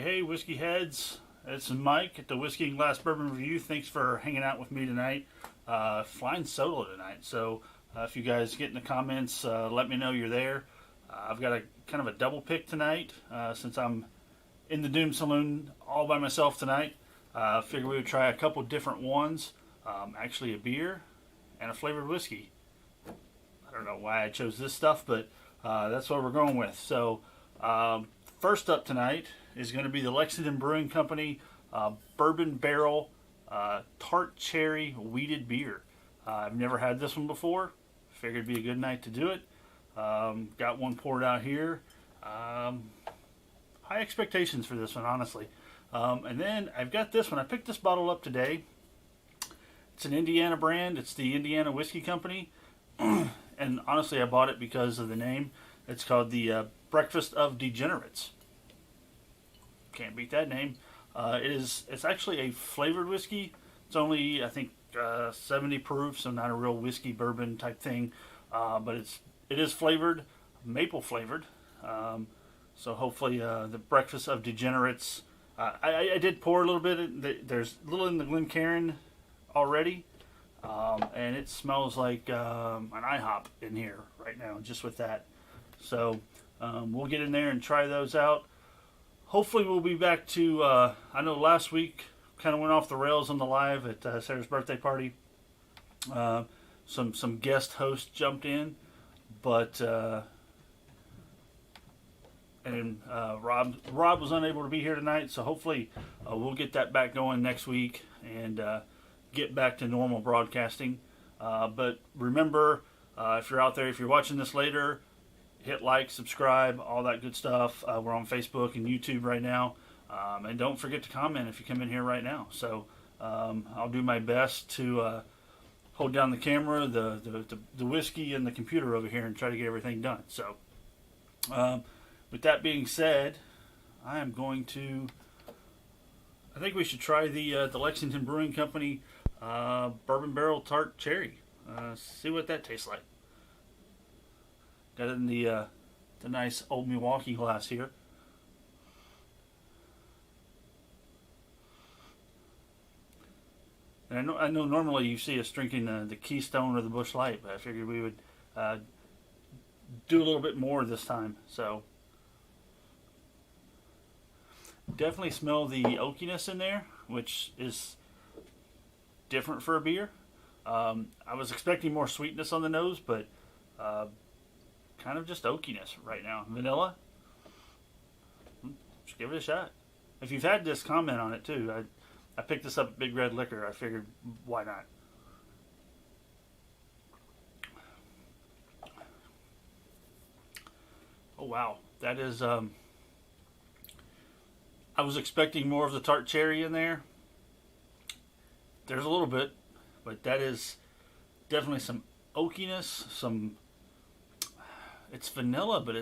Hey, whiskey heads. It's Mike at the Whiskey and Glass Bourbon Review. Thanks for hanging out with me tonight. Flying solo tonight. So if you guys get in the comments, let me know you're there. I've got a kind of a double pick tonight since I'm in the Doom Saloon all by myself tonight. Figured we would try a couple different ones. Actually, a beer and a flavored whiskey. I don't know why I chose this stuff, but that's what we're going with. So first up tonight is going to be the Lexington Brewing Company Bourbon Barrel Tart Cherry Wheated Beer. I've never had this one before. Figured it'd be a good night to do it. Got one poured out here. High expectations for this one, honestly. And then I've got this one. I picked this bottle up today. It's an Indiana brand. It's the Indiana Whiskey Company. And honestly, I bought it because of the name. It's called the Breakfast of Degenerates. Can't beat that name. It's actually a flavored whiskey. It's only, I think, 70 proof, so not a real whiskey bourbon type thing. But it is flavored, maple flavored. So hopefully the Breakfast of Degenerates. I did pour a little bit. There's a little in the Glencairn already. And it smells like an IHOP in here right now, just with that. So we'll get in there and try those out. Hopefully we'll be back to, I know last week kind of went off the rails on the live at Sarah's birthday party. Some guest hosts jumped in, but Rob was unable to be here tonight, so hopefully we'll get that back going next week and get back to normal broadcasting. But remember, if you're out there, if you're watching this later, hit like, subscribe, all that good stuff. We're on Facebook and YouTube right now. And don't forget to comment if you come in here right now. So I'll do my best to hold down the camera, the whiskey, and the computer over here and try to get everything done. So with that being said, I think we should try the Lexington Brewing Company Bourbon Barrel Tart Cherry. See what that tastes like. Got it in the nice old Milwaukee glass here. And I know normally you see us drinking the Keystone or the Busch Light, but I figured we would do a little bit more this time. So definitely smell the oakiness in there, which is different for a beer. I was expecting more sweetness on the nose, but kind of just oakiness right now. Vanilla. Just give it a shot. If you've had this, comment on it too. I picked this up at Big Red Liquor. I figured, why not? Oh wow, that is. I was expecting more of the tart cherry in there. There's a little bit, but that is definitely some oakiness. It's vanilla, but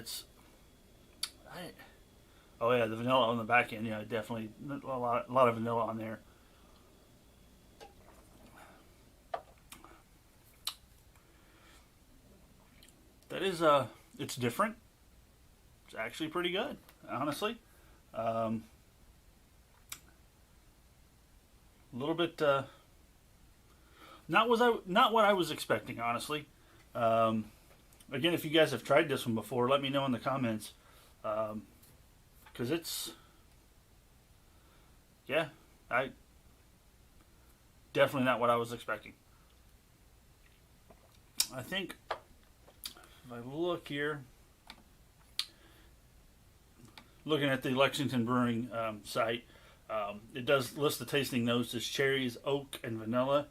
oh yeah, the vanilla on the back end. Yeah, definitely a lot of vanilla on there. That is it's different. It's actually pretty good, honestly. A little bit not what I was expecting, honestly. Again, if you guys have tried this one before, let me know in the comments. Because it's, definitely not what I was expecting. I think, if I look here, looking at the Lexington Brewing site, it does list the tasting notes as cherries, oak, and vanilla.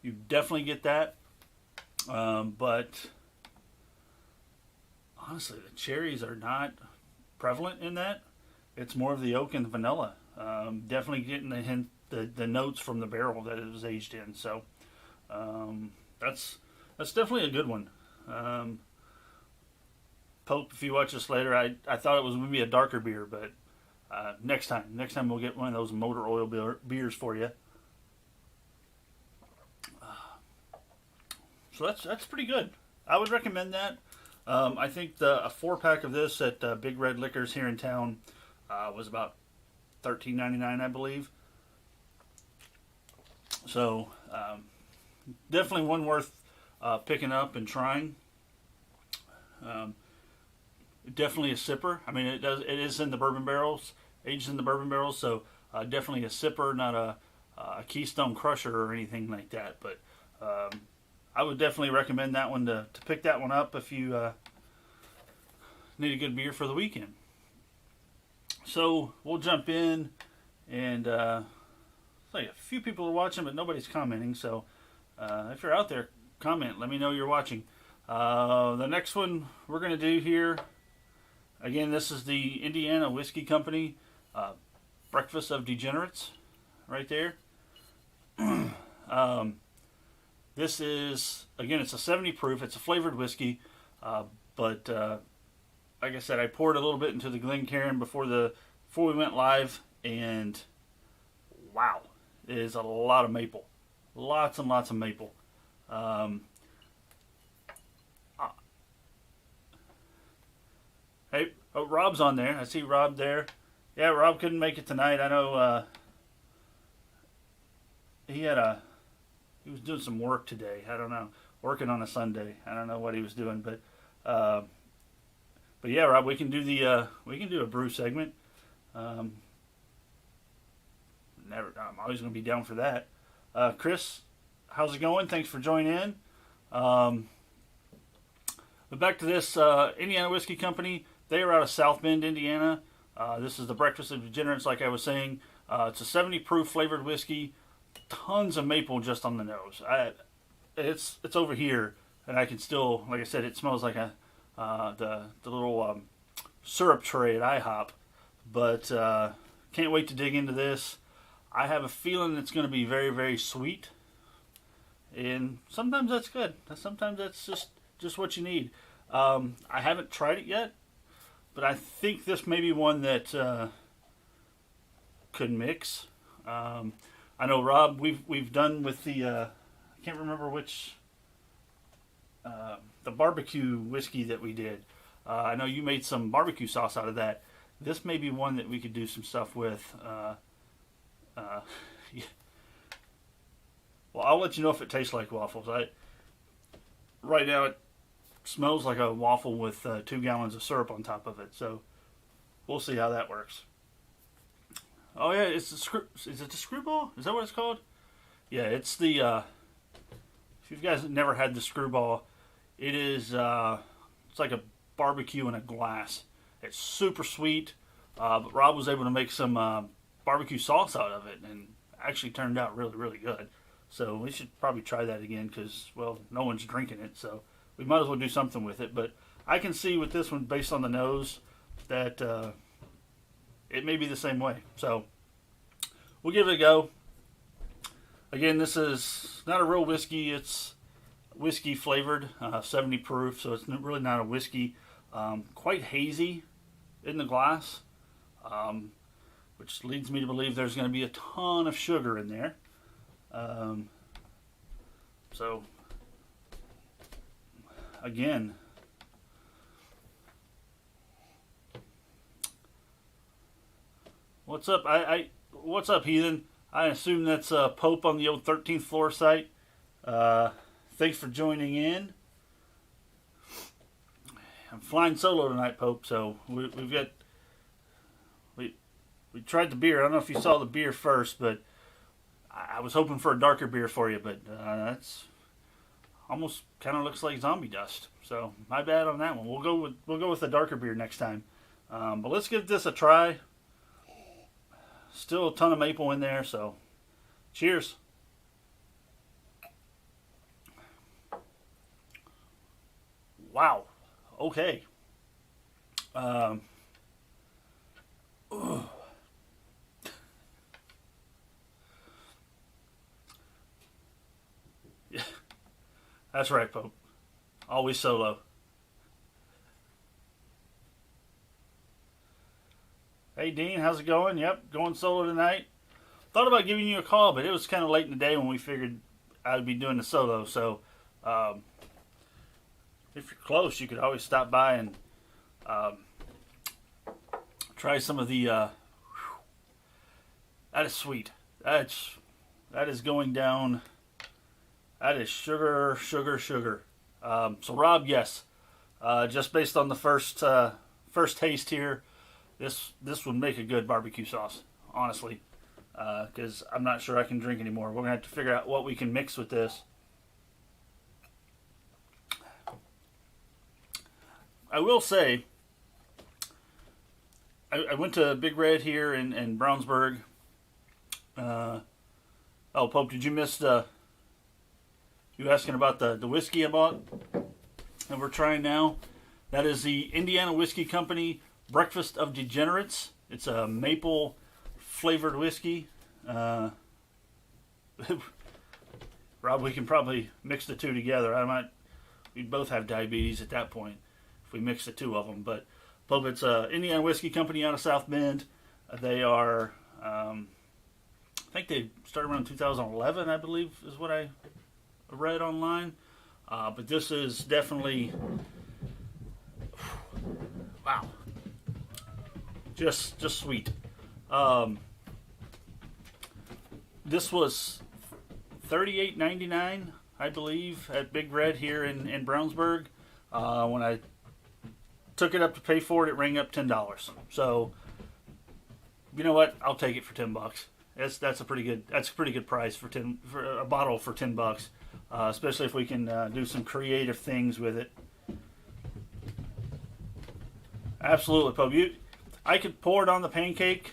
You definitely get that. But honestly, the cherries are not prevalent in that. It's more of the oak and the vanilla. Definitely getting the notes from the barrel that it was aged in. So that's definitely a good one. Pope, if you watch this later, I thought it was going to be a darker beer, but next time we'll get one of those motor oil beers for you. So that's pretty good. I would recommend that. I think a 4-pack of this at Big Red Liquors here in town was about $13.99, I believe. So definitely one worth picking up and trying. Definitely a sipper. I mean, it is in the bourbon barrels, aged in the bourbon barrels. So definitely a sipper, not a Keystone Crusher or anything like that. But I would definitely recommend that one to pick that one up if you need a good beer for the weekend. So we'll jump in, and like a few people are watching, but nobody's commenting. So if you're out there, comment. Let me know you're watching. The next one we're going to do here, again, this is the Indiana Whiskey Company Breakfast of Degenerates, right there. This is, again, it's a 70 proof. It's a flavored whiskey, but like I said, I poured a little bit into the Glencairn before we went live, and wow, it is a lot of maple, lots and lots of maple. Hey, oh, Rob's on there. I see Rob there. Yeah, Rob couldn't make it tonight. I know he was doing some work today. I don't know, working on a Sunday. I don't know what he was doing, but yeah, Rob, we can do a brew segment. I'm always going to be down for that. Chris, how's it going? Thanks for joining in. But back to this Indiana Whiskey Company. They are out of South Bend, Indiana. This is the Breakfast of Degenerates, like I was saying. It's a 70 proof flavored whiskey. Tons of maple just on the nose. It's over here, and I can still, like I said, it smells like the little syrup tray at IHOP. But can't wait to dig into this. I have a feeling it's going to be very, very sweet, and sometimes that's good. Sometimes that's just what you need. I haven't tried it yet, but I think this may be one that could mix. I know, Rob, we've done with the I can't remember which the barbecue whiskey that we did. I know you made some barbecue sauce out of that. This may be one that we could do some stuff with. Yeah. Well, I'll let you know if it tastes like waffles. Right now it smells like a waffle with 2 gallons of syrup on top of it. So we'll see how that works. Oh yeah, is it the Screwball? Is that what it's called? Yeah, it's the. If you guys have never had the Screwball, it is. It's like a barbecue in a glass. It's super sweet. But Rob was able to make some barbecue sauce out of it, and actually turned out really, really good. So we should probably try that again because, well, no one's drinking it, so we might as well do something with it. But I can see with this one, based on the nose, that it may be the same way. So we'll give it a go. Again, this is not a real whiskey. It's whiskey flavored, 70 proof, so it's really not a whiskey. Quite hazy in the glass, which leads me to believe there's going to be a ton of sugar in there. So, again, what's up? What's up, heathen? I assume that's Pope on the old 13th floor site. Thanks for joining in. I'm flying solo tonight, Pope. So we tried the beer. I don't know if you saw the beer first, but I was hoping for a darker beer for you, but that's almost kind of looks like zombie dust. So my bad on that one. We'll go with the darker beer next time. But let's give this a try. Still a ton of maple in there, so cheers. Wow. Okay. Yeah, that's right, Pope. Always solo. Hey, Dean, how's it going? Yep, going solo tonight. Thought about giving you a call, but it was kind of late in the day when we figured I'd be doing the solo. So, if you're close, you could always stop by and try some of the That is sweet. That is going down. That is sugar, sugar, sugar. So Rob, yes, just based on the first taste here, this would make a good barbecue sauce, honestly. Because I'm not sure I can drink anymore. We're gonna have to figure out what we can mix with this. I will say, I went to Big Red here in Brownsburg. Oh, Pope, did you miss you asking about the whiskey I bought that we're trying now? That is the Indiana Whiskey Company Breakfast of Degenerates. It's a maple flavored whiskey. Rob, we can probably mix the two together. We'd both have diabetes at that point if we mix the two of them. But it's Indiana Whiskey Company out of South Bend. They are, I think they started around 2011, I believe, is what I read online. But this is definitely, wow, just sweet. This was $38.99, I believe, at Big Red here in Brownsburg. When I took it up to pay for it, it rang up $10. So, you know what? I'll take it for $10. That's a pretty good price for a bottle for $10. Especially if we can do some creative things with it. Absolutely, Pope. I could pour it on the pancake,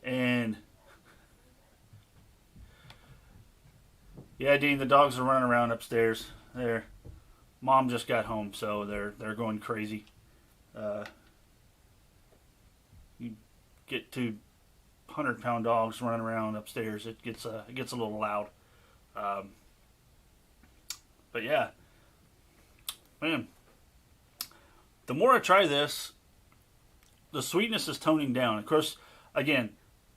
and yeah, Dean, the dogs are running around upstairs. Mom just got home, so they're going crazy. You get 200-pound dogs running around upstairs, it gets a little loud. But yeah, man, the more I try this, the sweetness is toning down. Of course, again,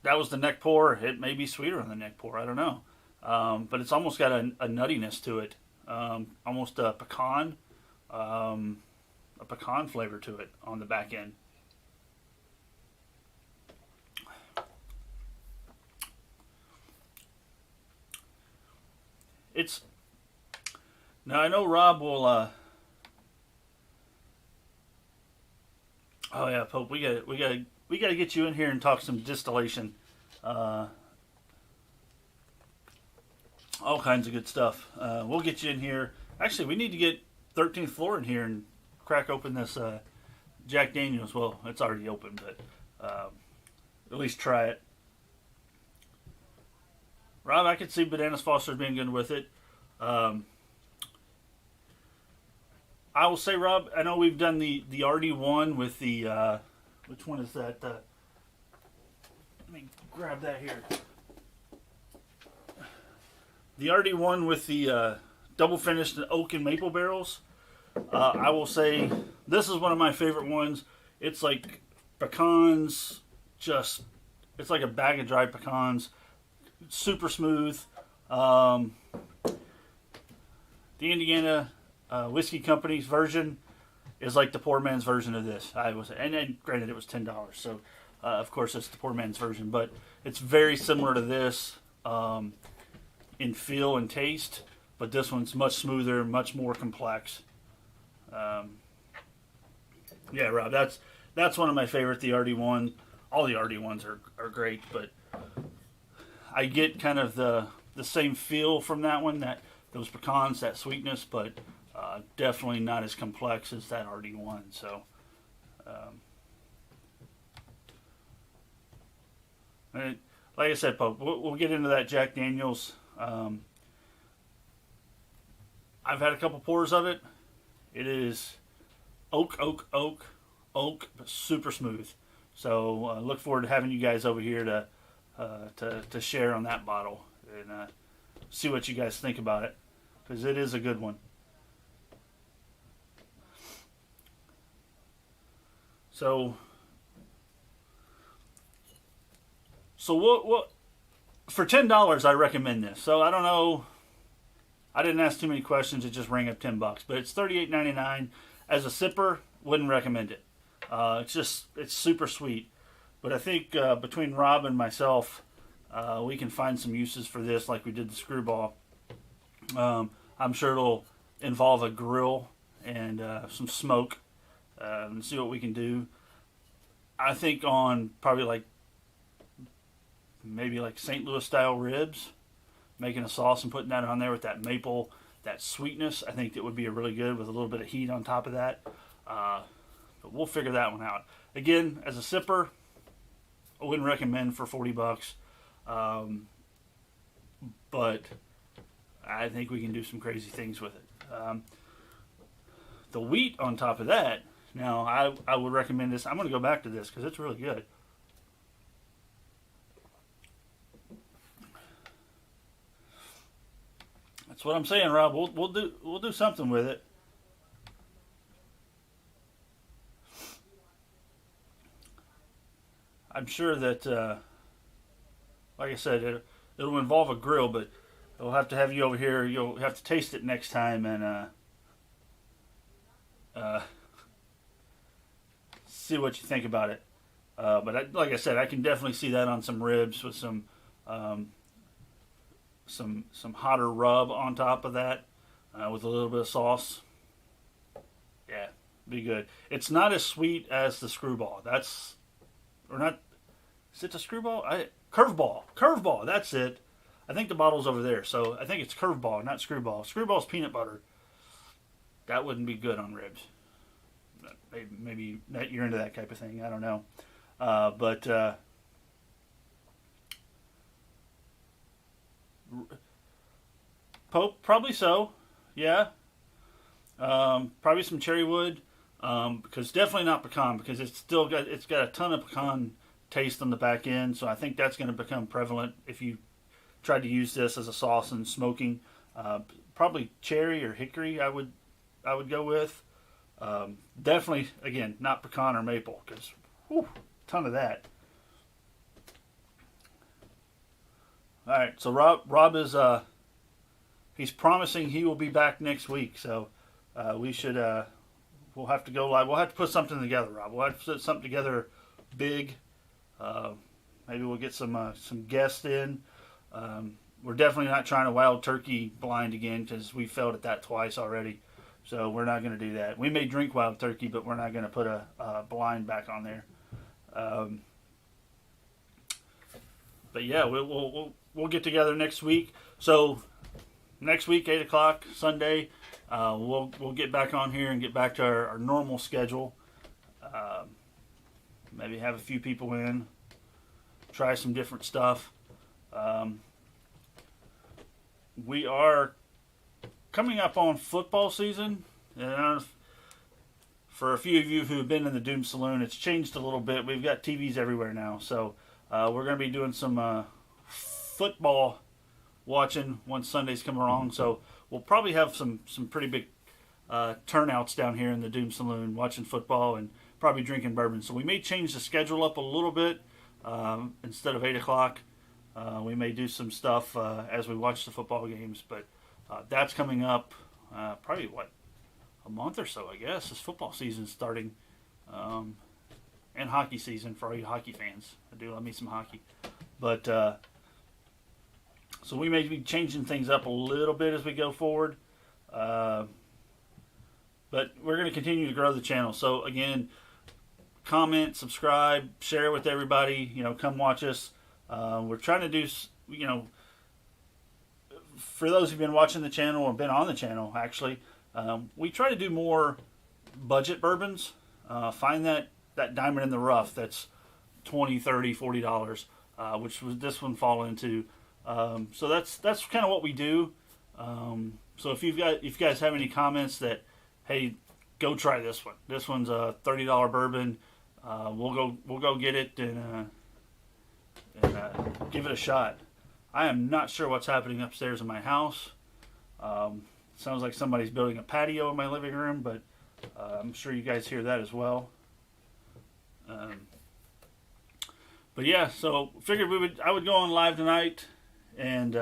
that was the neck pour. It may be sweeter on the neck pour. I don't know. But it's almost got a nuttiness to it. Almost a pecan flavor to it on the back end. Now I know Rob will. Oh yeah, Pope. We gotta get you in here and talk some distillation. All kinds of good stuff. We'll get you in here. Actually, we need to get 13th Floor in here and crack open this Jack Daniels. Well, it's already open, but at least try it. Rob, I could see Bananas Foster's being good with it. I will say, Rob, I know we've done the RD1 with the, which one is that? Let me grab that here. The RD1 with the double finished oak and maple barrels. I will say, this is one of my favorite ones. It's like pecans, it's like a bag of dried pecans. Super smooth. The Indiana Whiskey Company's version is like the poor man's version of this. And then granted, it was $10, so of course it's the poor man's version, but it's very similar to this in feel and taste, but this one's much smoother, much more complex. Yeah, Rob, that's one of my favorite. The RD1, all the RD1s are great, but I get kind of the same feel from that one, those pecans, that sweetness, but definitely not as complex as that RD1. So, like I said, Pope, we'll get into that Jack Daniels. I've had a couple pours of it. It is oak, but super smooth. So look forward to having you guys over here to share on that bottle and see what you guys think about it, because it is a good one. So what for $10 I recommend this. So I don't know, I didn't ask too many questions. It just rang up $10, but it's $38.99 as a sipper. Wouldn't recommend it. It's super sweet. But I think between Rob and myself, we can find some uses for this like we did the screwball. I'm sure it'll involve a grill and some smoke and see what we can do. I think on probably maybe like St. Louis style ribs, making a sauce and putting that on there with that maple, that sweetness. I think that would be really good with a little bit of heat on top of that. But we'll figure that one out. Again, as a sipper, I wouldn't recommend for $40. But I think we can do some crazy things with it. The wheat on top of that, now I would recommend this. I'm going to go back to this because it's really good. That's what I'm saying, Rob. We'll do something with it. I'm sure that, like I said, it'll involve a grill, but it'll have to have you over here. You'll have to taste it next time and see what you think about it. But like I said, I can definitely see that on some ribs with some hotter rub on top of that with a little bit of sauce. Yeah, be good. It's not as sweet as the screwball. Or not. Is it the screwball? Curveball. Curveball. That's it. I think the bottle's over there. So I think it's curveball, not screwball. Screwball's peanut butter. That wouldn't be good on ribs. Maybe you're into that type of thing. I don't know. But Pope, probably so. Yeah. Probably some cherry wood. Because definitely not pecan, because it's got a ton of pecan taste on the back end. So I think that's going to become prevalent if you tried to use this as a sauce and smoking. Probably cherry or hickory. I would go with. Definitely, again, not pecan or maple, because ton of that. All right, so Rob is he's promising he will be back next week. So we should we'll have to go live. We'll have to put something together, Rob. We'll have to put something together big. Maybe we'll get some guests in. We're definitely not trying to wild turkey blind again, because we failed at that twice already. So we're not going to do that. We may drink wild turkey, but we're not going to put a blind back on there. But yeah, we'll get together next week. So next week, 8:00 Sunday, we'll get back on here and get back to our normal schedule. Maybe have a few people in, try some different stuff. We are coming up on football season. And for a few of you who have been in the Doom Saloon, it's changed a little bit. We've got TVs everywhere now. So we're going to be doing some football watching once Sundays come along. So we'll probably have some pretty big turnouts down here in the Doom Saloon watching football and probably drinking bourbon. So we may change the schedule up a little bit. Instead of 8:00, we may do some stuff as we watch the football games. But that's coming up probably, a month or so, I guess, as football season's starting. And hockey season for all you hockey fans. I do love me some hockey. But so we may be changing things up a little bit as we go forward. But we're going to continue to grow the channel. So again, comment, subscribe, share with everybody. Come watch us. We're trying to do, for those who've been watching the channel or been on the channel, actually, we try to do more budget bourbons. Find that diamond in the rough that's $20, $30, $40, which was this one fall into. So that's kind of what we do. So if you guys have any comments that, hey, go try this one. This one's a $30 bourbon. We'll go get it and give it a shot. I am not sure what's happening upstairs in my house. Sounds like somebody's building a patio in my living room, but I'm sure you guys hear that as well. But yeah, so figured I would go on live tonight and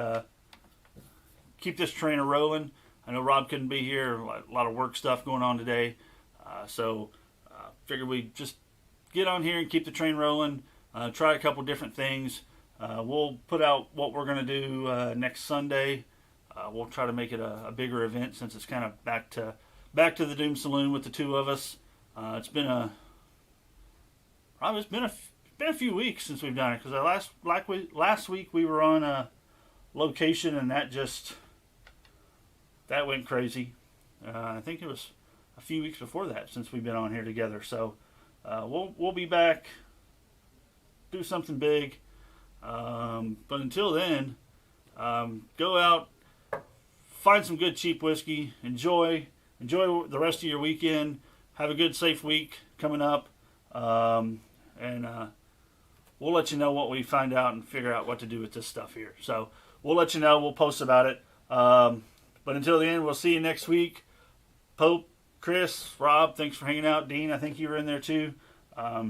keep this train rolling. I know Rob couldn't be here, a lot of work stuff going on today, so figured we'd just get on here and keep the train rolling. Try a couple different things. We'll put out what we're going to do next Sunday. We'll try to make it a bigger event since it's kind of back to the Doom Saloon with the two of us. It's been a few weeks since we've done it because last week we were on a location and that went crazy. I think it was a few weeks before that since we've been on here together. So we'll be back, do something big. But until then, go out, find some good cheap whiskey, enjoy the rest of your weekend. Have a good, safe week coming up, and we'll let you know what we find out and figure out what to do with this stuff here. So we'll let you know. We'll post about it. But until the end, we'll see you next week. Pope, Chris, Rob, thanks for hanging out. Dean, I think you were in there too.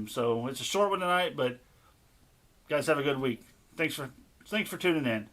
So it's a short one tonight, but guys, have a good week. Thanks for tuning in.